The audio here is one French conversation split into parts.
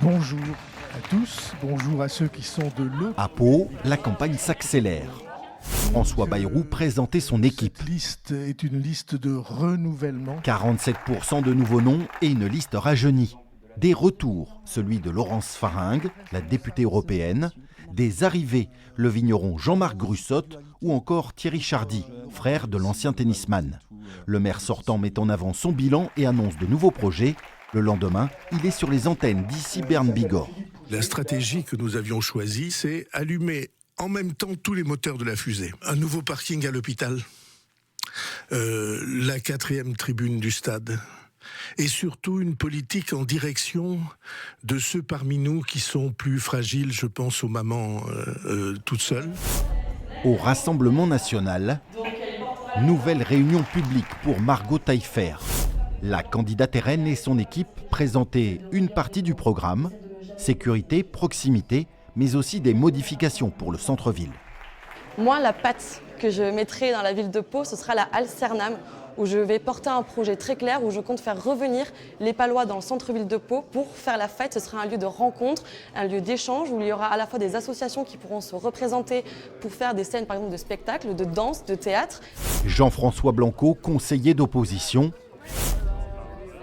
Bonjour à tous, bonjour à ceux qui sont de l'autre. À Pau, la campagne s'accélère. François Bayrou présentait son équipe. Cette liste est une liste de renouvellement. 47% de nouveaux noms et une liste rajeunie. Des retours, celui de Laurence Faringue, la députée européenne. Des arrivées, le vigneron Jean-Marc Grussotte ou encore Thierry Chardy, frère de l'ancien tennisman. Le maire sortant met en avant son bilan et annonce de nouveaux projets. Le lendemain, il est sur les antennes d'ici Berne-Bigorre. La stratégie que nous avions choisie, c'est allumer en même temps tous les moteurs de la fusée. Un nouveau parking à l'hôpital, la 4e tribune du stade, et surtout une politique en direction de ceux parmi nous qui sont plus fragiles, je pense aux mamans toutes seules. Au Rassemblement national, nouvelle réunion publique pour Margot Taillefer. La candidate RN et son équipe présentaient une partie du programme, sécurité, proximité, mais aussi des modifications pour le centre-ville. Moi, la patte que je mettrai dans la ville de Pau, ce sera la halle Cernam, où je vais porter un projet très clair, où je compte faire revenir les Palois dans le centre-ville de Pau pour faire la fête. Ce sera un lieu de rencontre, un lieu d'échange, où il y aura à la fois des associations qui pourront se représenter pour faire des scènes, par exemple, de spectacle, de danse, de théâtre. Jean-François Blanco, conseiller d'opposition,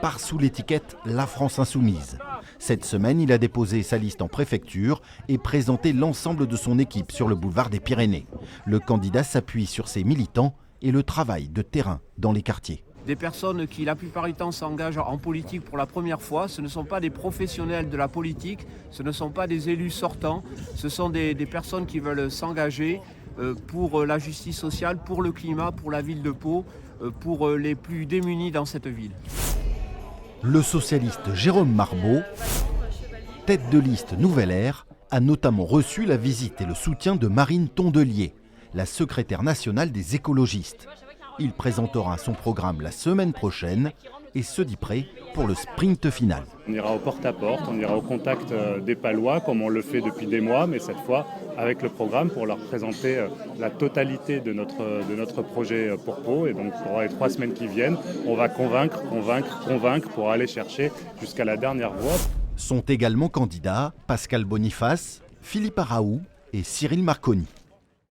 part sous l'étiquette La France Insoumise. Cette semaine, il a déposé sa liste en préfecture et présenté l'ensemble de son équipe sur le boulevard des Pyrénées. Le candidat s'appuie sur ses militants et le travail de terrain dans les quartiers. Des personnes qui, la plupart du temps, s'engagent en politique pour la première fois. Ce ne sont pas des professionnels de la politique, ce ne sont pas des élus sortants, ce sont des personnes qui veulent s'engager pour la justice sociale, pour le climat, pour la ville de Pau, pour les plus démunis dans cette ville. Le socialiste Jérôme Marbeau, tête de liste Nouvelle Ère, a notamment reçu la visite et le soutien de Marine Tondelier, la secrétaire nationale des écologistes. Il présentera son programme la semaine prochaine et se dit prêt pour le sprint final. On ira au porte-à-porte, on ira au contact des Palois comme on le fait depuis des mois, mais cette fois avec le programme pour leur présenter la totalité de notre projet pour Pau. Et donc pour les 3 semaines qui viennent, on va convaincre pour aller chercher jusqu'à la dernière voix. Sont également candidats Pascal Boniface, Philippe Araou et Cyril Marconi.